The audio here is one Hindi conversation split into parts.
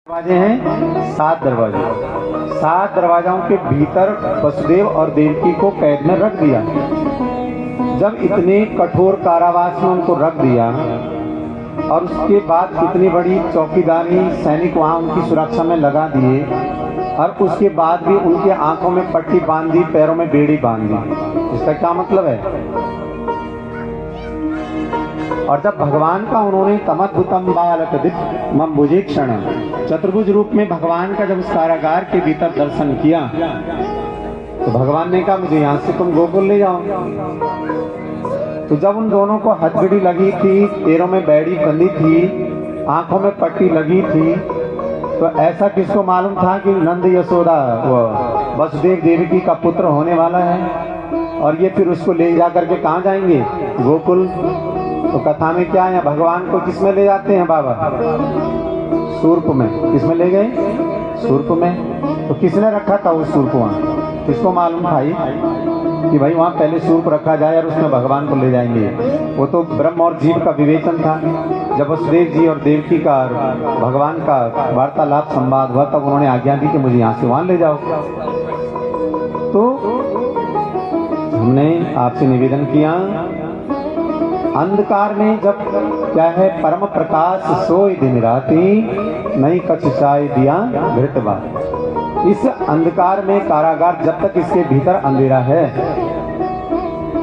दरवाजे हैं 7 दरवाजे। 7 दरवाजाओं के भीतर वसुदेव और देवकी को कैद में रख दिया। जब इतने कठोर कारावास में उनको रख दिया और उसके बाद इतनी बड़ी चौकीदारी सैनिक वहां उनकी सुरक्षा में लगा दिए और उसके बाद भी उनके आंखों में पट्टी बांध दी, पैरों में बेड़ी बांध दी। इसका क्या मतलब है? और जब भगवान का उन्होंने तमद्भुतम बालकदिप्मं भुजीक्षण चतुर्भुज रूप में भगवान का जब उस कारागार के भीतर दर्शन किया तो भगवान ने कहा मुझे यहाँ से तुम गोकुल ले जाओ। तो जब उन दोनों को हथकड़ी लगी थी, पैरों में बेड़ी बंधी थी, आंखों में पट्टी लगी थी, तो ऐसा किसको मालूम था कि नंद यशोदा वसुदेव देवकी का पुत्र होने वाला है और ये फिर उसको ले जा करके कहाँ जाएंगे? गोकुल। तो कथा में क्या है, भगवान को किस में ले जाते हैं बाबा? सूर्प में। किस में ले गए? सूर्प में। तो किसने रखा था वो सूर्प वहाँ? किसको मालूम था कि भाई वहाँ पहले सूर्प रखा जाए और उसमें भगवान को ले जाएंगे? वो तो ब्रह्म और जीव का विवेचन था। जब वसुदेव जी और देवकी का भगवान का वार्तालाप संवाद हुआ तब उन्होंने आज्ञा दी कि मुझे यहाँ से वहाँ ले जाओ। तो हमने आपसे निवेदन किया, अंधकार में जब क्या है परम प्रकाश सोई दिन राती नहीं कछुचाई दिया घृतवा। इस अंधकार में कारागार जब तक इसके भीतर अंधेरा है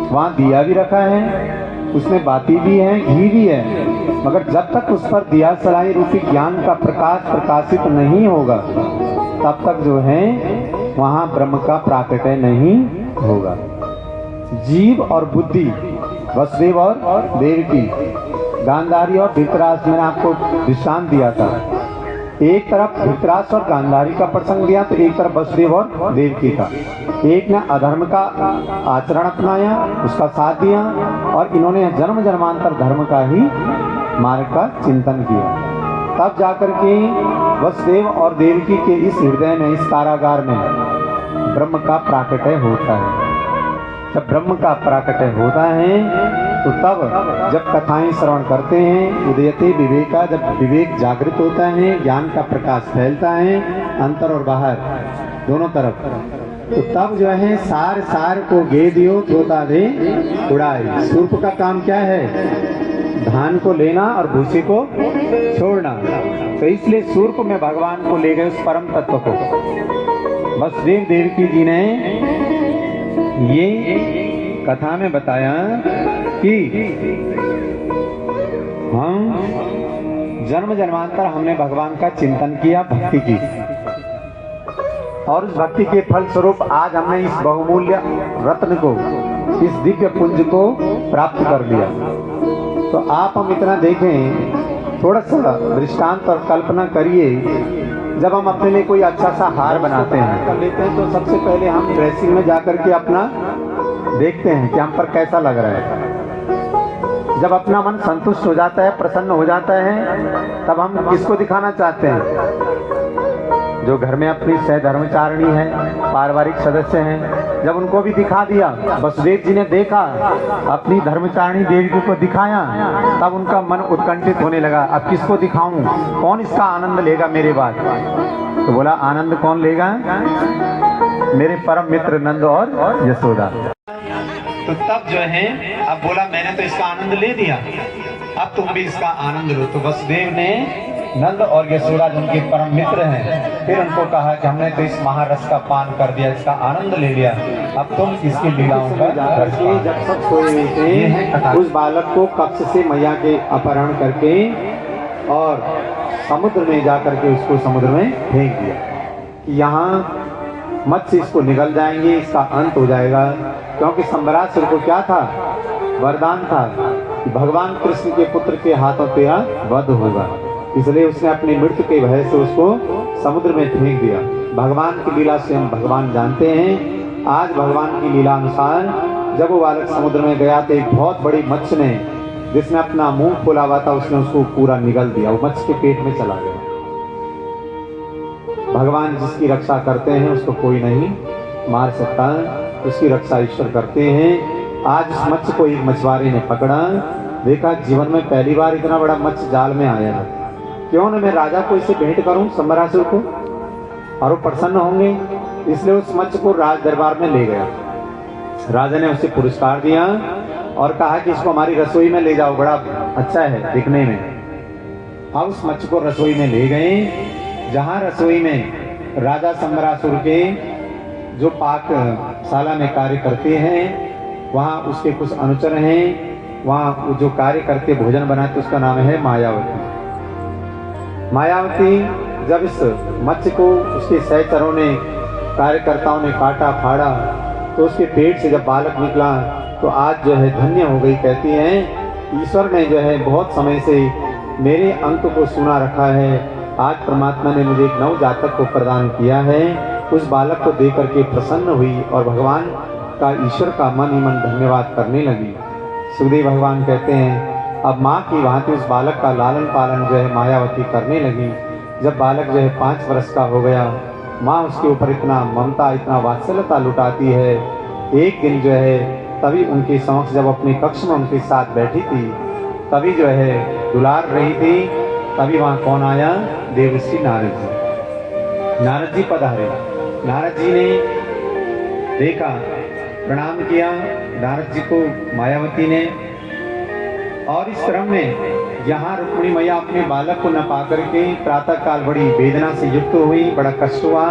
वहां दिया भी रखा है, उसमें बाती भी है, घी भी है, मगर जब तक उस पर दिया सलाई रूपी ज्ञान का प्रकाश प्रकाशित नहीं होगा तब तक जो है वहां ब्रह्म का प्राकट्य नहीं होगा। जीव और बुद्धि, वसुदेव और देवकी, गांधारी और धृतराष्ट्र, मैंने आपको दृष्टांत दिया था। एक तरफ धृतराष्ट्र और गांधारी का प्रसंग दिया तो एक तरफ वसुदेव और देवकी का। एक ने अधर्म का आचरण अपनाया, उसका साथ दिया, और इन्होंने जन्म जन्मांतर धर्म का ही मार्ग का चिंतन किया। तब जाकर के वसुदेव और देवकी के इस हृदय में, इस कारागार में ब्रह्म का प्राकट्य होता है। जब ब्रह्म का प्राकट्य होता है तो तब जब कथाएं श्रवण करते हैं, उदयते विवेका, जब विवेक जागृत होता है, ज्ञान का प्रकाश फैलता है अंतर और बाहर दोनों तरफ, तो तब जो है सार सार को गे दियो तोता दे उड़ाए। सूर्प का काम क्या है? धान को लेना और भूसी को छोड़ना। तो इसलिए सूर्प में भगवान को ले गए उस परम तत्व को। वसुदेव देवकी जी ने ये कथा में बताया कि हम जन्म जन्मांतर हमने भगवान का चिंतन किया, भक्ति की, और उस भक्ति के फल स्वरूप आज हमने इस बहुमूल्य रत्न को, इस दिव्य पुंज को प्राप्त कर लिया। तो आप हम इतना देखें, थोड़ा सा दृष्टांत और कल्पना करिए, जब हम अपने लिए कोई अच्छा सा हार बनाते हैं, कर लेते हैं, तो सबसे पहले हम ड्रेसिंग में जाकर के अपना देखते हैं कि हम पर कैसा लग रहा है। जब अपना मन संतुष्ट हो जाता है, प्रसन्न हो जाता है, तब हम किसको दिखाना चाहते हैं? जो घर में अपनी सहधर्मचारिणी है, पारिवारिक सदस्य हैं, जब उनको भी दिखा दिया, वसुदेव जी ने देखा, अपनी धर्मचारिणी देवी को दिखाया, तब उनका मन उत्कंठित होने लगा, अब किसको दिखाऊं, कौन इसका आनंद लेगा मेरे बाद? तो बोला आनंद कौन लेगा? मेरे परम मित्र नंद और यशोदा। तो तब जो है अब बोला मैंने तो इसका आनंद ले दिया, अब तुम भी इसका आनंद लो। तो वसुदेव ने नंद और यशोदा जो उनके परम मित्र हैं, फिर उनको कहा कि हमने तो इस महारस का पान कर दिया, इसका आनंद ले लिया, अब तुम इसकी लीलाओं का रस पान। जब सब सोए थे, उस बालक को कक्ष से मैया के अपहरण करके और समुद्र में जाकर के उसको समुद्र में फेंक दिया। यहाँ मत्स्य इसको निगल जाएंगे, इसका अंत हो जाएगा। क्योंकि संबरासुर को क्या था? वरदान था कि भगवान कृष्ण के पुत्र के हाथों पे वध होगा, इसलिए उसने अपनी मृत्यु के भय से उसको समुद्र में फेंक दिया। भगवान की लीला स्वयं भगवान जानते हैं। आज भगवान की लीला अनुसार जब वो बालक समुद्र में गया तो एक बहुत बड़ी मत्स्य ने, जिसने अपना मुंह खोला हुआ था, उसने उसको पूरा निगल दिया, वो मत्स्य के पेट में चला गया। भगवान जिसकी रक्षा करते हैं उसको कोई नहीं मार सकता, उसकी रक्षा ईश्वर करते हैं। आज उस मत्स्य को एक मछुआरे ने पकड़ा, देखा जीवन में पहली बार इतना बड़ा मत्स्य जाल में आया है। क्यों न मैं राजा को इसे भेंट करूं संबरासुर को, और वो प्रसन्न होंगे। इसलिए उस मत्स्य को राज दरबार में ले गया। राजा ने उसे पुरस्कार दिया और कहा कि इसको हमारी रसोई में ले जाओ, बड़ा अच्छा है दिखने में। अब उस मत्स्य को रसोई में ले गए, जहां रसोई में राजा संबरासुर के जो पाकशाला में कार्य करते हैं, वहां उसके कुछ अनुचर हैं, वहां जो कार्य करते भोजन बनाते, उसका नाम है मायावती। मायावती जब इस मत्स्य को उसके सहचरों ने, कार्यकर्ताओं ने काटा फाड़ा, तो उसके पेट से जब बालक निकला तो आज जो है धन्य हो गई। कहती हैं ईश्वर ने जो है बहुत समय से मेरे अंक को सुना रखा है, आज परमात्मा ने मुझे एक नवजातक को प्रदान किया है। उस बालक को देख करके प्रसन्न हुई और भगवान का, ईश्वर का मन ही मन धन्यवाद करने लगी। सुखदेव भगवान कहते हैं अब माँ की भांति उस बालक का लालन पालन जो है मायावती करने लगी। जब बालक जो है 5 वर्ष का हो गया, माँ उसके ऊपर इतना ममता, इतना वात्सल्यता लुटाती है। एक दिन जो है तभी उनके समक्ष जब अपने कक्ष में उनके साथ बैठी थी, तभी जो है दुलार रही थी, तभी वहाँ कौन आया? देवर्षि नारद जी। नारद जी पधारे। नारद जी ने देखा, प्रणाम किया नारद जी को मायावती ने। और इस क्रम में यहाँ रुक्मिणी मैया अपने बालक को न पाकर के प्रातः काल बड़ी वेदना से युक्त हुई, बड़ा कष्ट हुआ।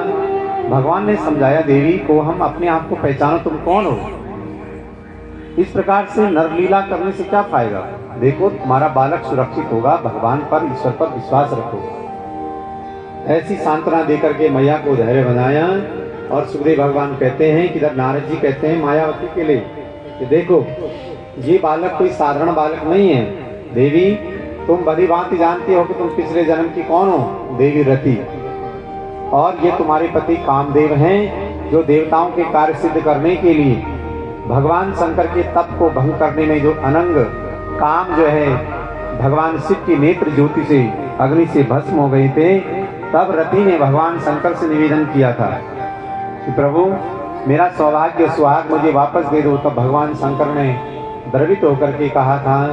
भगवान ने समझाया देवी को, हम अपने आप को पहचानो, तुम कौन हो। इस प्रकार से नरलीला करने से क्या फायदा, देखो तुम्हारा बालक सुरक्षित होगा, भगवान पर, ईश्वर पर विश्वास रखो। ऐसी सांत्वना देकर के मैया को धैर्य बनाया। और सुखदेव भगवान कहते हैं कि जब नारद जी कहते हैं मायावती के लिए कि देखो ये बालक कोई साधारण बालक नहीं है, देवी तुम भली भांति जानती हो कि तुम पिछले जन्म की कौन हो, देवी रति, और ये तुम्हारे पति कामदेव हैं, जो देवताओं के कार्य सिद्ध करने के लिए भगवान शंकर के तप को भंग करने में जो अनंग काम जो है भगवान शिव की नेत्र ज्योति से अग्नि से भस्म हो गए थे। तब रति ने भगवान शंकर से निवेदन किया था कि प्रभु मेरा सौभाग्य सुहाग मुझे वापस दे दो। तब भगवान शंकर ने द्रवित होकर के कहा था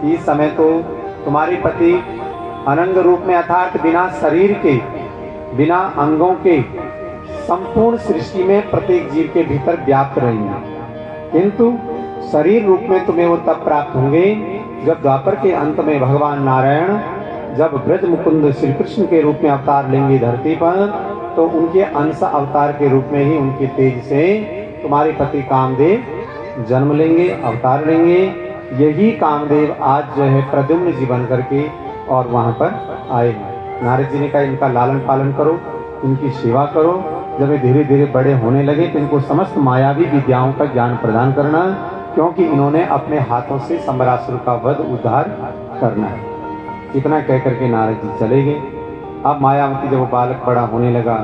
कि इस समय तो तुम्हारे पति अनंग रूप में, अर्थात बिना शरीर के, बिना अंगों के संपूर्ण सृष्टि में प्रत्येक जीव के भीतर व्याप्त रहेंगे, किंतु शरीर रूप में तुम्हें वो तब प्राप्त होंगे जब द्वापर के अंत में भगवान नारायण जब ब्रज मुकुंद श्री कृष्ण के रूप में अवतार लेंगे धरती पर, तो उनके अंश अवतार के रूप में ही उनके तेज से तुम्हारे पति कामदेव जन्म लेंगे, अवतार लेंगे। यही कामदेव आज जो है प्रद्युम्न जी बन करके और वहाँ पर आए। नारद जी ने कहा इनका लालन पालन करो, इनकी सेवा करो। जब ये धीरे धीरे बड़े होने लगे तो इनको समस्त मायावी विद्याओं का ज्ञान प्रदान करना, क्योंकि इन्होंने अपने हाथों से संबरासुर का वध उद्धार करना है। इतना कहकर के नारद जी चले गए। अब मायावती जब वो बालक बड़ा होने लगा,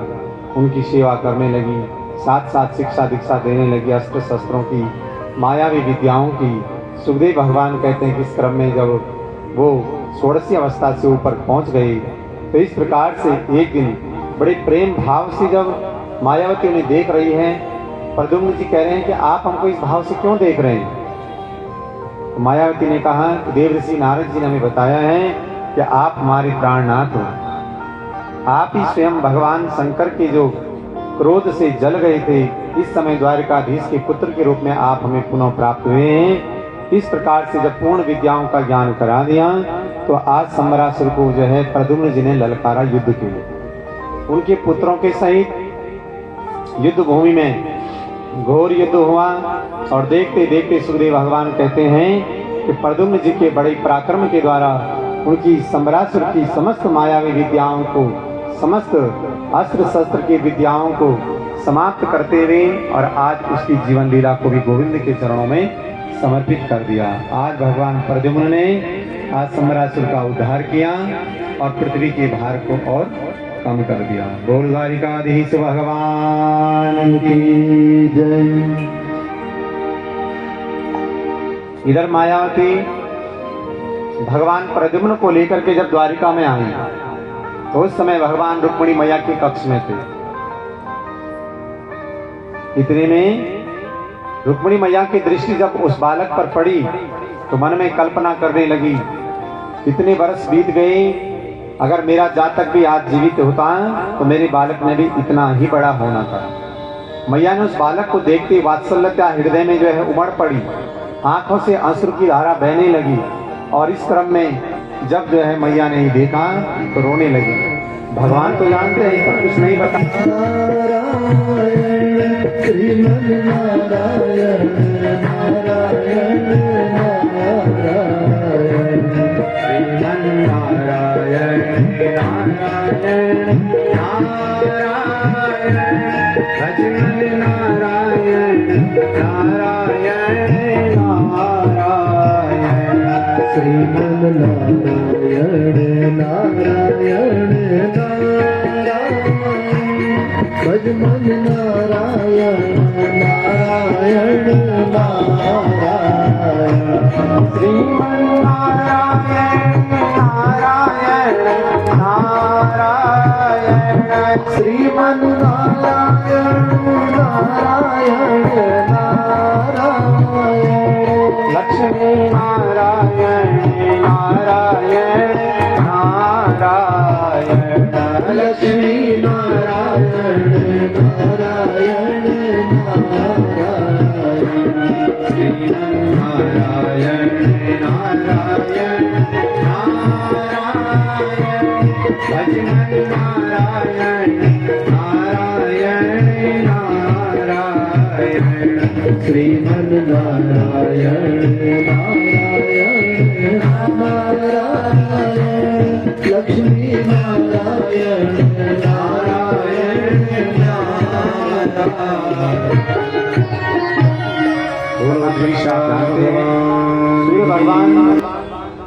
उनकी सेवा करने लगी, साथ साथ शिक्षा दीक्षा देने लगी, अस्त्र शस्त्रों की, मायावी विद्याओं की। सुखदेव भगवान कहते हैं कि इस क्रम में जब वो 16वीं अवस्था से ऊपर पहुंच गए, तो इस प्रकार से एक दिन बड़े प्रेम भाव से जब मायावती उन्हें देख रही है, प्रद्युम्न जी कह रहे हैं कि आप हमको इस भाव से क्यों देख रहे हैं। तो मायावती ने कहा, देवर्षि नारद जी ने हमें बताया है कि आप हमारे प्राणनाथ हो, आप ही स्वयं भगवान शंकर के जो क्रोध से जल गए थे, इस समय द्वारिकाधीश के पुत्र के रूप में आप हमें पुनः प्राप्त हुए हैं। इस प्रकार से जब पूर्ण विद्याओं का ज्ञान करा दिया, तो आज संबरासुर को जो है प्रद्युम्न जी ने ललकारा युद्ध के लिए। उनके पुत्रों के सहित युद्ध भूमि में घोर युद्ध हुआ। और देखते देखते सुखदेव भगवान कहते हैं कि प्रद्युम्न जी के बड़े पराक्रम के द्वारा उनकी संबरासुर की समस्त मायावी विद्याओं को, समस्त अस्त्र शस्त्र की विद्याओं को समाप्त करते हुए और आज उसकी जीवन लीला को भी गोविंद के चरणों में समर्पित कर दिया। आज भगवान प्रद्युम्न ने आज संबरासुर का उद्धार किया और पृथ्वी के भार को और कम कर दिया। बोल द्वारिकाधीश भगवान की जय। इधर मायावती भगवान प्रद्युम्न को लेकर के जब द्वारिका में आई, तो उस समय भगवान रुक्मिणी मैया के कक्ष में थे। इतने में रुक्मिणी मैया की दृष्टि जब उस बालक पर पड़ी, तो मन में कल्पना करने लगी, इतने वर्ष बीत गए, अगर मेरा जातक भी आज जीवित होता तो मेरे बालक ने भी इतना ही बड़ा होना था। मैया ने उस बालक को देखते वात्सल्यता हृदय में जो है उमड़ पड़ी, आंखों से आंसू की धारा बहने लगी। और इस क्रम में जब जो है मैया ने देखा तो रोने लगी। भगवान तो जानते हैं, पर कुछ नहीं बता। श्रीमन नारायण नारायण नारायण श्रीमन नारायण नारायण नारायण भजन नारायण नारायण नारायण श्रीमन नारायण नारायण भजमन नारायण नारायण नारायण श्रीमन नारायण नारायण नारायण श्रीमन नारायण नारायण नारायण लक्ष्मी नारायण नारायण नारायण लक्ष्मी नारायण नारायण नारायण श्रीमन नारायण नारायण नारायण भजन नारायण नारायण नारायण श्रीमन नारायण नारायण नारायण लक्ष्मी नारायण नारायण सूर्य भगवान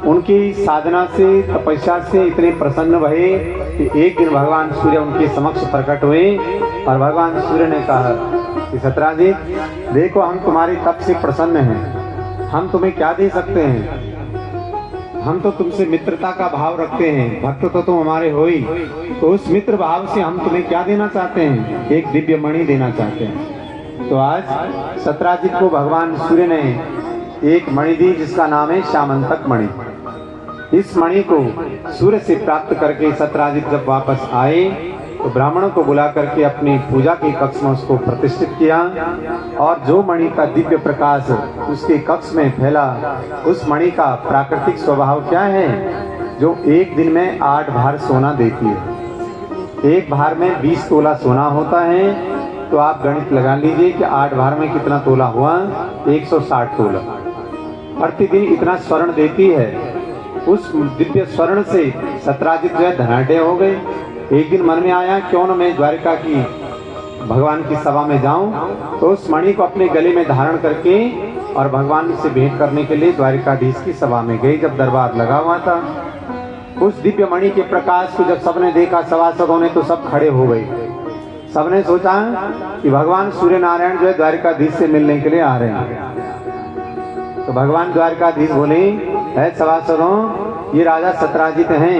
उनकी साधना से तपस्या से इतने प्रसन्न भये कि एक दिन भगवान सूर्य उनके समक्ष प्रकट हुए और भगवान सूर्य ने कहा कि सत्राजित, देखो हम तुम्हारे तप से प्रसन्न हैं, हम तुम्हें क्या दे सकते हैं। हम तो तुमसे मित्रता का भाव रखते हैं, भक्त तो तुम हमारे हो ही, तो उस मित्र भाव से हम तुम्हें क्या देना चाहते हैं, एक दिव्य मणि देना चाहते हैं। तो आज सत्राजित को भगवान सूर्य ने एक मणि दी जिसका नाम है श्यामंतक मणि। इस मणि को सूर्य से प्राप्त करके सत्राजित जब वापस आए तो ब्राह्मणों को बुला करके अपनी पूजा के कक्ष में उसको प्रतिष्ठित किया और जो मणि का दिव्य प्रकाश उसके कक्ष में फैला, उस मणि का प्राकृतिक स्वभाव क्या है, जो एक दिन में 8 भार सोना देती है। एक भार में 20 तोला सोना होता है, तो आप गणित लगा लीजिए कि 8 भार में कितना तोला हुआ, 160 तोला। प्रतिदिन इतना स्वर्ण देती है। उस दिव्य स्वर्ण से सत्राजित जो है धनाढ्य हो गए। एक दिन मन में आया क्यों न मैं द्वारिका की भगवान की सभा में जाऊं, तो उस मणि को अपने गले में धारण करके और भगवान से भेंट करने के लिए द्वारिकाधीश की सभा में गई। जब दरबार लगा हुआ था, उस दिव्य मणि के प्रकाश को जब सबने देखा, सभासदों ने, तो सब खड़े हो गए। सबने सोचा कि भगवान सूर्य नारायण जो है द्वारिकाधीश से मिलने के लिए आ रहे हैं। तो भगवान द्वारिकाधीश बोले, है सभासदों, ये राजा सत्राजित हैं,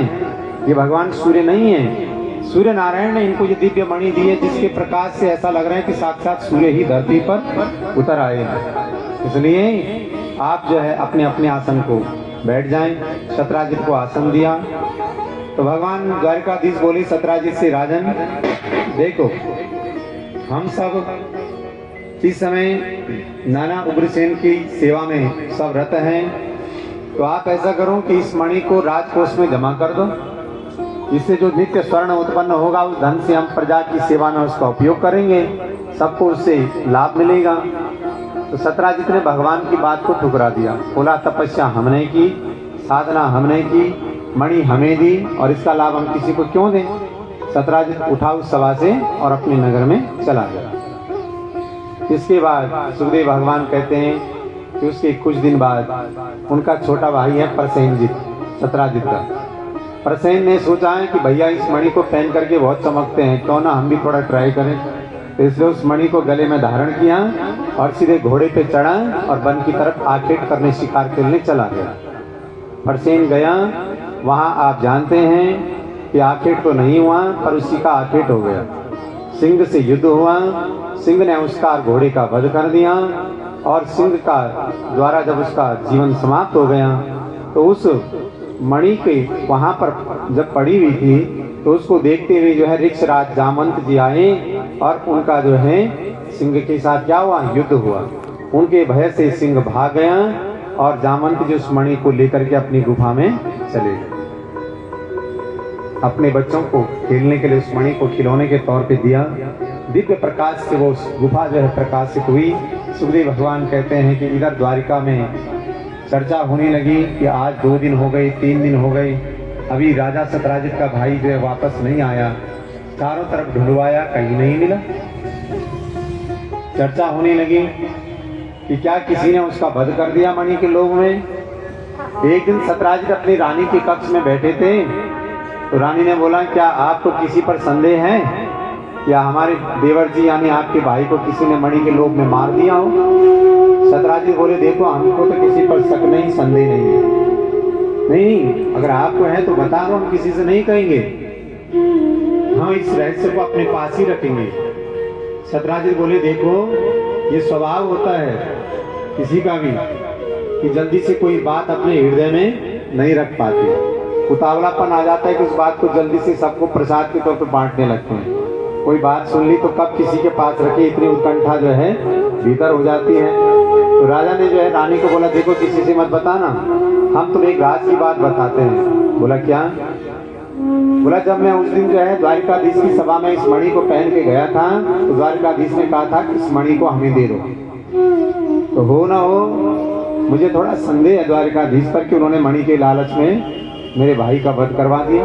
ये भगवान सूर्य नहीं है। सूर्य नारायण ने इनको ये दिव्य मणि दी है जिसके प्रकाश से ऐसा लग रहा है कि साक्षात सूर्य ही धरती पर उतर आए हैं। इसलिए आप जो है अपने अपने आसन को बैठ जाएं। सत्राजित को आसन दिया तो भगवान द्वारिकाधीश बोले सत्राजित से, राजन देखो, हम सब इस समय नाना उग्रसेन की सेवा में सब रत हैं, तो आप ऐसा करो कि इस मणि को राजकोष में जमा कर दो। इससे जो नित्य स्वर्ण उत्पन्न होगा उस धन से हम प्रजा की सेवा में उसका उपयोग करेंगे, सबको उससे लाभ मिलेगा। तो सत्राजित ने भगवान की बात को ठुकरा दिया, बोला तपस्या हमने की, साधना हमने की, मणि हमें दी और इसका लाभ हम किसी को क्यों दें। सत्राजित उठा उस सभा से और अपने नगर में चला गया। इसके बाद सुखदेव भगवान कहते हैं कि उसके कुछ दिन बाद उनका छोटा भाई है प्रसेनजित, सत्राजित का। प्रसेन ने सोचा है कि भैया इस मणि को पहन करके बहुत चमकते हैं, क्यों ना हम भी थोड़ा ट्राई करें। तो इसलिए उस मणि को गले में धारण किया और सीधे घोड़े पे चढ़ा और वन की तरफ आखेट करने, शिकार खेलने चला गया। प्रसेन गया, वहाँ आप जानते हैं कि आखेट तो नहीं हुआ, पर उसी का आखेट हो गया। सिंह से युद्ध हुआ, सिंह ने उसका घोड़े का वध कर दिया और सिंह का द्वारा जब उसका जीवन समाप्त हो गया तो उस मणि के वहां पर जब पड़ी हुई थी तो उसको देखते हुए जो है ऋक्षराज जामंत जी आए और उनका जो है सिंह के साथ क्या हुआ, युद्ध हुआ। उनके भय से सिंह भाग गया और जामंत जी उस मणि को लेकर के अपनी गुफा में चले गए। अपने बच्चों को खेलने के लिए उस मणि को खिलौने के तौर पे दिया। दिव्य प्रकाश से वो गुफा जो है प्रकाशित हुई। सुखदेव भगवान कहते हैं कि इधर द्वारिका में चर्चा होने लगी कि आज 2 दिन हो गए, 3 दिन हो गए, अभी राजा सतराजित का भाई जो है वापस नहीं आया। चारों तरफ ढूंढवाया, कहीं नहीं मिला। चर्चा होने लगी कि क्या किसी ने उसका वध कर दिया मणि के लोभ में। एक दिन सतराजित अपनी रानी के कक्ष में बैठे थे तो रानी ने बोला, क्या आपको किसी पर संदेह है, या हमारे देवर जी यानी आपके भाई को किसी ने मणि के लोभ में मार दिया हो। सतराजित बोले, देखो हमको तो किसी पर शक नहीं, संदेह नहीं है। नहीं, अगर आपको है तो बता दो, हम किसी से नहीं कहेंगे, हम इस रहस्य को अपने पास ही रखेंगे। सतराजित बोले, देखो ये स्वभाव होता है किसी का भी कि जल्दी से कोई बात अपने हृदय में नहीं रख पाते। उतावलापन आ जाता है कि उस बात को जल्दी से सबको प्रसाद के तौर पर बांटने लगते हैं। कोई बात सुन ली तो कब किसी के पास रखे, इतनी उत्कंठा जो है भीतर हो जाती है। तो राजा ने जो है रानी को बोला, देखो किसी से मत बताना, हम तुम्हें एक राज की बात बताते हैं। बोला, क्या? बोला, जब मैं उस दिन जो है द्वारिकाधीश की सभा में इस मणि को पहन के गया था तो द्वारिकाधीश ने कहा था कि इस मणि को हमें दे दो। तो हो ना हो मुझे थोड़ा संदेह है द्वारिकाधीश पर कि उन्होंने मणि के लालच में मेरे भाई का वध करवा दिया।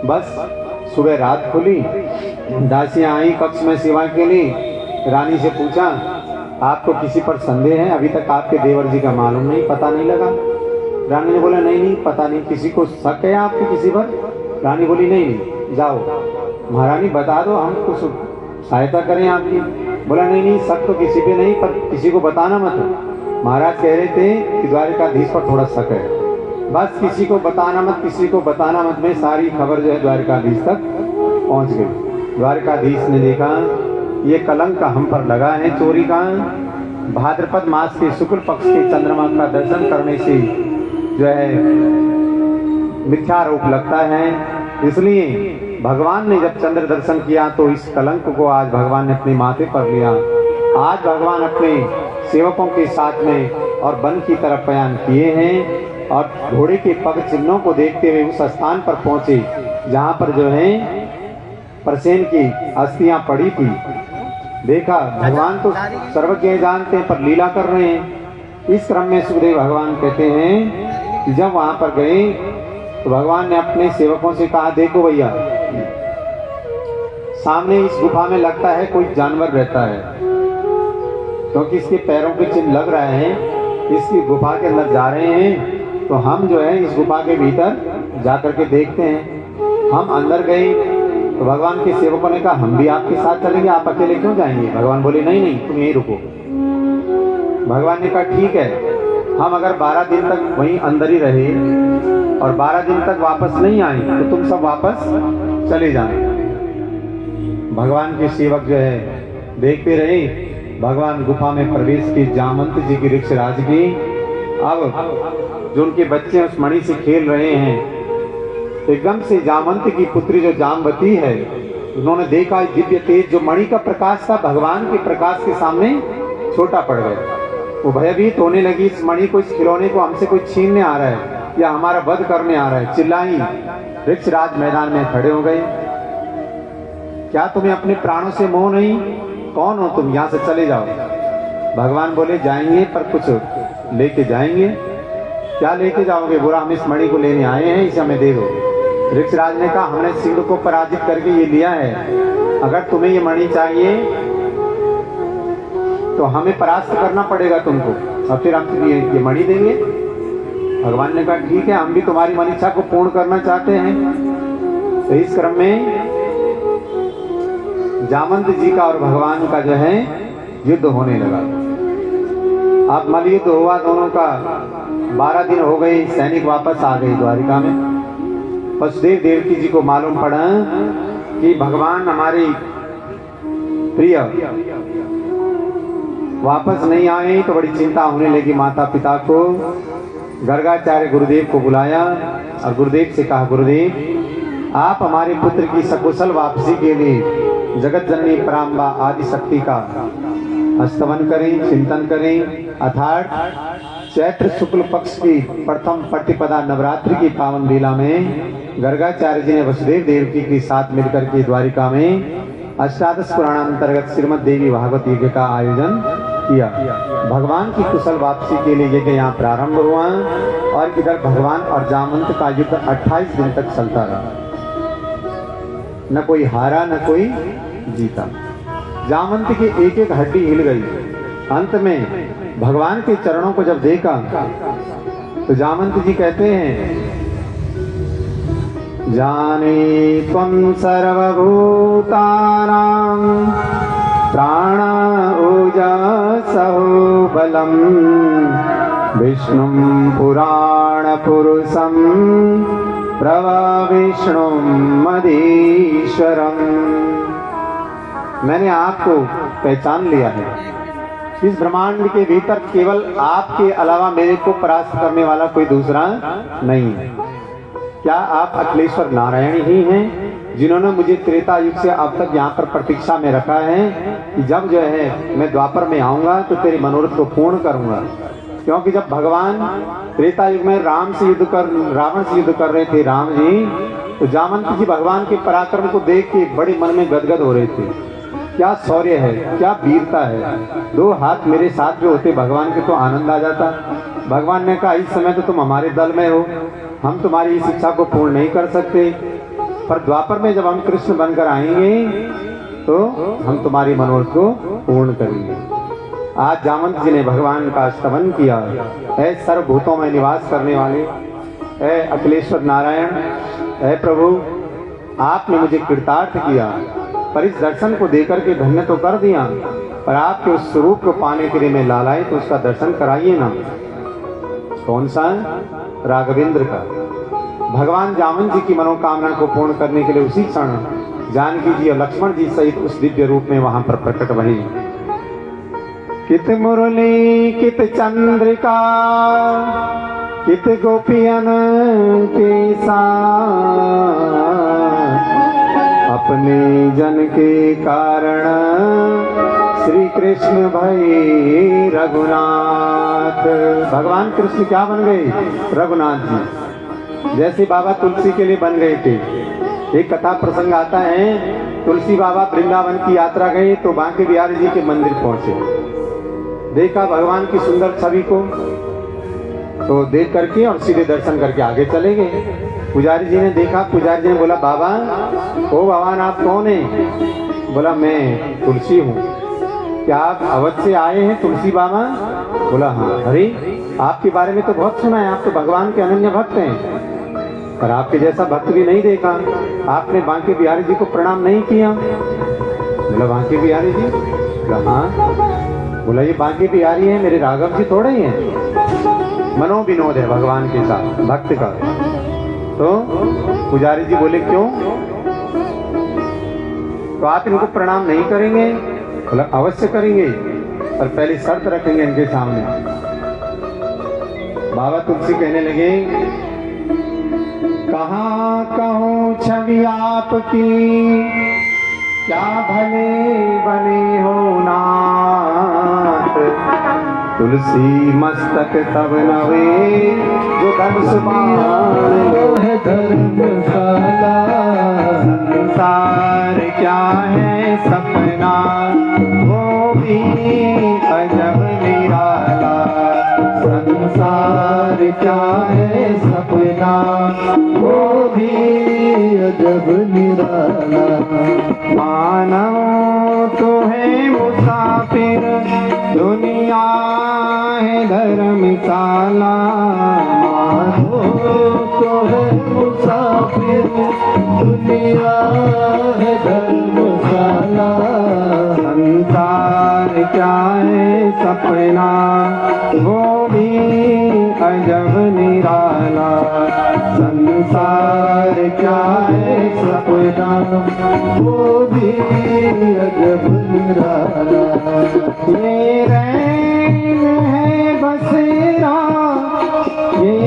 बस सुबह रात खुली, दासियां आई कक्ष में सेवा के लिए। रानी से पूछा, आपको किसी पर संदेह है? अभी तक आपके देवर जी का मालूम नहीं, पता नहीं लगा। रानी ने बोला, नहीं पता नहीं, किसी को शक है आपको किसी पर? रानी बोली, नहीं, जाओ महारानी बता दो, हम कुछ सहायता करें आपकी। बोला, नहीं शक तो किसी पे नहीं, पर किसी को बताना मत। महाराज कह रहे थे कि द्वारिकाधीश पर थोड़ा शक है, बस किसी को बताना मत, किसी को बताना मत। में सारी खबर जो है द्वारिकाधीश तक पहुंच गई। द्वारिकाधीश ने देखा ये कलंक हम पर लगा है चोरी का। भाद्रपद मास के शुक्ल पक्ष के चंद्रमा का दर्शन करने से जो है मिथ्यारोप लगता है, इसलिए भगवान ने जब चंद्र दर्शन किया तो इस कलंक को आज भगवान ने अपने माथे पर लिया। आज भगवान अपने सेवकों के साथ में और वन की तरफ बयान किए हैं और घोड़े के पग चिन्हों को देखते हुए उस स्थान पर पहुंचे जहां पर जो है प्रसेन की अस्थियां पड़ी थी। देखा भगवान तो सर्वज्ञ जानते हैं पर लीला कर रहे हैं। इस क्रम में सुखदेव भगवान कहते हैं कि जब वहां पर गए तो भगवान ने अपने सेवकों से कहा, देखो भैया सामने इस गुफा में लगता है कोई जानवर रहता है, क्योंकि इसके पैरों के चिन्ह लग रहे हैं। इसकी गुफा के अंदर जा रहे हैं तो हम जो है इस गुफा के भीतर जाकर के देखते हैं। हम अंदर गए तो भगवान के सेवकों ने कहा, हम भी आपके साथ चलेंगे, आप अकेले क्यों जाएंगे? भगवान बोले, नहीं तुम यहीं रुको। भगवान ने कहा, ठीक है, हम अगर 12 दिन तक वहीं अंदर ही रहे और 12 दिन तक वापस नहीं आए तो तुम सब वापस चले जाना। भगवान के सेवक जो है देखते रहे। भगवान गुफा में प्रवेश की, जामंत जी की, ऋक्षराज की। अब जो उनके बच्चे उस मणि से खेल रहे हैं, एकदम से जामंत की पुत्री जो जामवती है, उन्होंने देखा दिव्य तेज जो मणि का प्रकाश था भगवान के प्रकाश के सामने छोटा पड़ गया। वो भयभीत होने लगी, इस मणि को, इस खिलौने को हमसे कोई छीनने आ रहा है या हमारा वध करने आ रहा है। चिल्लाई। ऋक्षराज मैदान में खड़े हो गए। क्या तुम्हें अपने प्राणों से मोह नहीं? कौन हो तुम? यहाँ से चले जाओ। भगवान बोले, जाएंगे पर कुछ लेके जाएंगे। क्या लेके जाओगे? बोला, हम इस मणि को लेने आए हैं, इसे हमें दे दो। ऋक्षराज ने कहा, हमने सिंह को पराजित करके ये लिया है, अगर तुम्हें ये मणि चाहिए तो हमें परास्त करना पड़ेगा तुमको, और फिर हम तुम्हें ये मणि देंगे। भगवान ने कहा, ठीक है, हम भी तुम्हारी मनीषा को पूर्ण करना चाहते हैं। तो इस क्रम में जामंत जी का और भगवान का जो है युद्ध होने लगा। अब मल्लयुद्ध हुआ दोनों का। 12 दिन हो गए, सैनिक वापस आ गए द्वारिका में। वसुदेव देवकी जी को मालूम पड़ा कि भगवान हमारे प्रिय वापस नहीं आए, तो बड़ी चिंता होने लगी माता पिता को। गर्गाचार्य गुरुदेव को बुलाया और गुरुदेव से कहा, गुरुदेव आप हमारे पुत्र की सकुशल वापसी के लिए जगत जननी पराम्बा आदि शक्ति का स्तवन करें, चिंतन करें। अर्थात चैत्र शुक्ल पक्ष की प्रथम प्रतिपदा नवरात्रि की पावन लीला में गर्गाचार्य जी ने वसुदेव देवकी के साथ मिलकर के द्वारिका में अष्टादश पुराणांतर्गत श्रीमद देवी भागवत यज्ञ का आयोजन किया। भगवान की कुशल वापसी के लिए यज्ञ यहाँ प्रारंभ हुआ और इधर भगवान और जामवंत का युद्ध 28 दिन तक चलता रहा। न कोई हारा न कोई जीता। जामवंत की एक एक हड्डी हिल गई। अंत में भगवान के चरणों को जब देखा तो जामवंत जी कहते हैं, जाने त्वं सर्वभूतानां प्राण ओजसो बलम् विष्णुं पुराण पुरुषं प्रविष्णुं मदीश्वरम्। मैंने आपको पहचान लिया है। इस ब्रह्मांड के भीतर केवल आपके अलावा मेरे को परास्त करने वाला कोई दूसरा नहीं है। क्या आप अखिलेश्वर नारायण ही हैं जिन्होंने मुझे त्रेता युग से अब तक यहाँ पर प्रतीक्षा में रखा है कि जब जो है मैं द्वापर में आऊंगा तो तेरे मनोरथ को पूर्ण करूंगा। क्योंकि जब भगवान त्रेता युग में रावण से युद्ध कर रहे थे राम जी, तो जामवंत जी भगवान के पराक्रम को देख के बड़े मन में गदगद हो रहे थे। क्या शौर्य है, क्या वीरता है। 2 हाथ मेरे साथ जो होते भगवान के तो आनंद आ जाता। भगवान ने कहा, इस समय तो तुम हमारे दल में हो, हम तुम्हारी इस इच्छा को पूर्ण नहीं कर सकते, पर द्वापर में जब हम कृष्ण बनकर आएंगे तो हम तुम्हारी मनोरथ को पूर्ण करेंगे। आज जामवंत जी ने भगवान का स्तवन किया। ऐ सर्वभूतों में निवास करने वाले, ऐ अखिलेश्वर नारायण, ऐ प्रभु, आपने मुझे कृतार्थ किया, पर इस दर्शन को देकर के धन्य तो कर दिया, पर आपके उस स्वरूप को पाने के लिए मैं लालायित, तो उसका दर्शन कराइए ना। कौन सा? राघवेंद्र का। भगवान जामवंत जी की मनोकामना को पूर्ण करने के लिए उसी क्षण जानकी जी और लक्ष्मण जी सहित उस दिव्य रूप में वहां पर प्रकट भई। कित मुरली कित चंद्रिका कित गोपियन के साथ, अपने जन के कारण श्री कृष्ण भई रघुनाथ। भगवान कृष्ण क्या बन गए? रघुनाथ जी। जैसे बाबा तुलसी के लिए बन गए थे। एक कथा प्रसंग आता है, तुलसी बाबा वृंदावन की यात्रा गए तो बांके बिहारी जी के मंदिर पहुंचे। देखा भगवान की सुंदर छवि को, तो देख करके और सीधे दर्शन करके आगे चले गए। पुजारी जी ने देखा, पुजारी जी ने बोला, बाबा ओ भगवान आप कौन हैं? बोला मैं तुलसी हूँ। क्या आप अवध से आए हैं तुलसी बाबा? बोला हाँ। अरे आपके बारे में तो बहुत सुना है, आप तो भगवान के अनन्य भक्त हैं, पर आपके जैसा भक्त भी नहीं देखा। आपने बांके बिहारी जी को प्रणाम नहीं किया। बोला बांके बिहारी जी? बोला हाँ। बोला ये बांके बिहारी है, मेरे राघव जी थोड़े ही हैं। मनोविनोद है भगवान के साथ भक्त का। तो पुजारी जी बोले क्यों? तो आप इनको प्रणाम नहीं करेंगे? बोला अवश्य करेंगे, पर पहले शर्त रखेंगे इनके सामने। बाबा तुलसी कहने लगे, कहाँ कहूँ छवि आपकी, क्या भले बने हो नाथ। तुलसी मस्तक तब नवे जो धनुष बाण है धर्मशाला। संसार क्या है सपना, वो भी अजब निराला। संसार क्या है सपना, वो भी अजब निराला। मानव तो है मुसाफिर, दुनिया है धर्मशाला। मानव तो है मुसाफिर, दुनिया है धर्मशाला। संसार क्या है सपना, वो भी अजब निराला। संसार क्या है सपना, वो भी अजब निराला। ये रैन है बसेरा, ये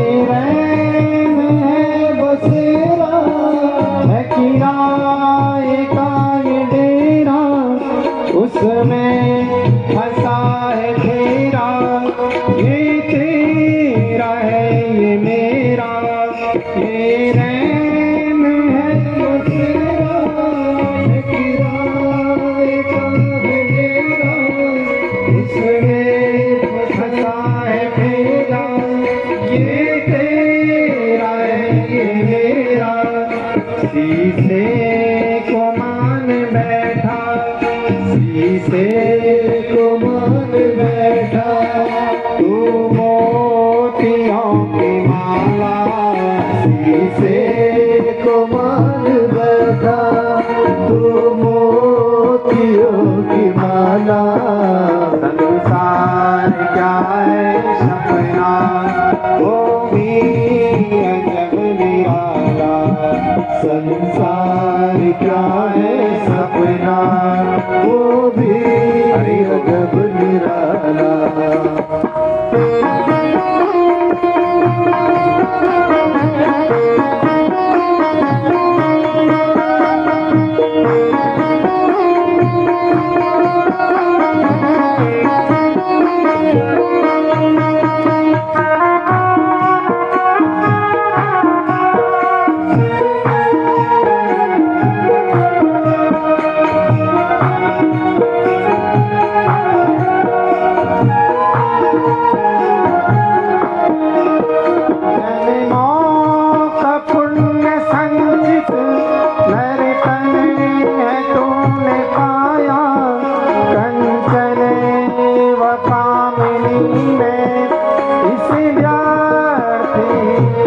शीशे को मान बैठा, शीशे को मान बैठा, तू मोतियों की माला, शीशे को मान बैठा, तू मोतियों की माला। संसार क्या है सपना, वो भी अजब निराला। संसार क्या है सपना, वो भी अजब निराला।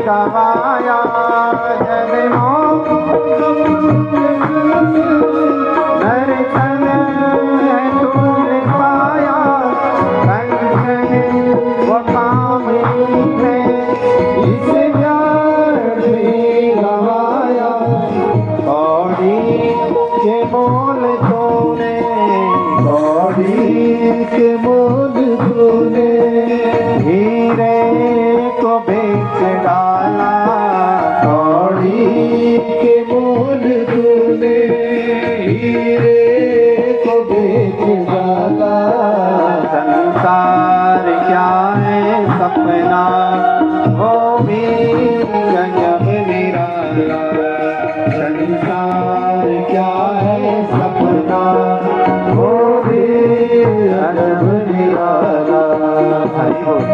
गवाया जन्मों दर्शन तूने पाया, कंचन वो कामिनी ने इस प्यार भी गवाया। कौड़ी के मोल तूने, कौड़ी के मोल तूने, हीरे को बेच डाला। कौड़ी के मोल तूने, हीरे को बेच डाला। संसार क्या है सपना, वो भी अजब निराला। संसार क्या है सपना, वो भी अजब निराला। हरि बोल।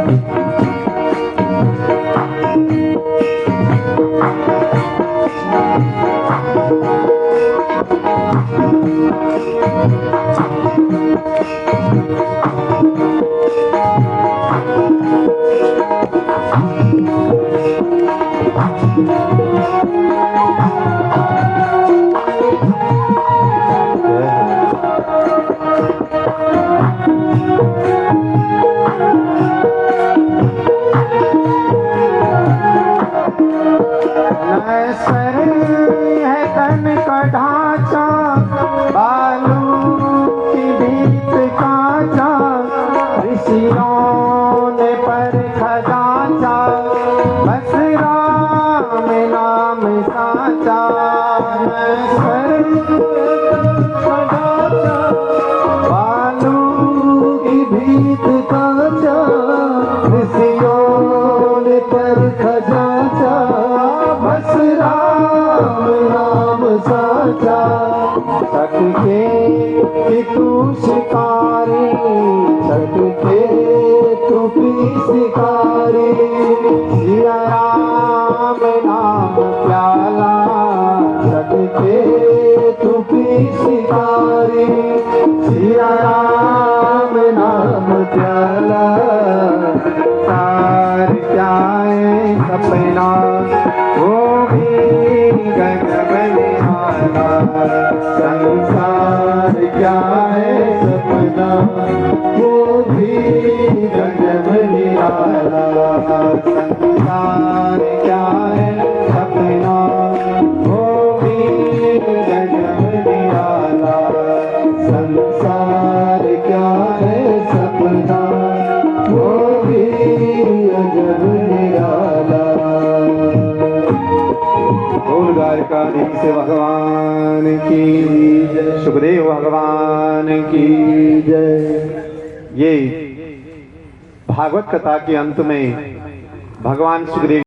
सर है तन का ढांचा, बालू की भीत कांचा, ऋषियों ने पर खजांचा, बस राम नाम साचा। सर का ढांचा, बालू की भीत कांचा, ऋषियों ने पर खजांचा, बस राम नाम साचा। सट के कि तू शिकारी, सट के तू भी शिकारी, सिया राम नाम प्याला। सट के तू भी शिकारी, सिया राम नाम प्याला। सार क्या है सपना, वो भी गजब निराला। संसार क्या है सपना, वो भी गजब निराला। संसार क्या है सपना, वो भी गजब निराला। संसार क्या है सपना, वो भी गजब निराला। बोल द्वारकाधीश से भगवान की जय, सुखदेव भगवान की जय। ये भागवत कथा के अंत में भगवान सुखदेव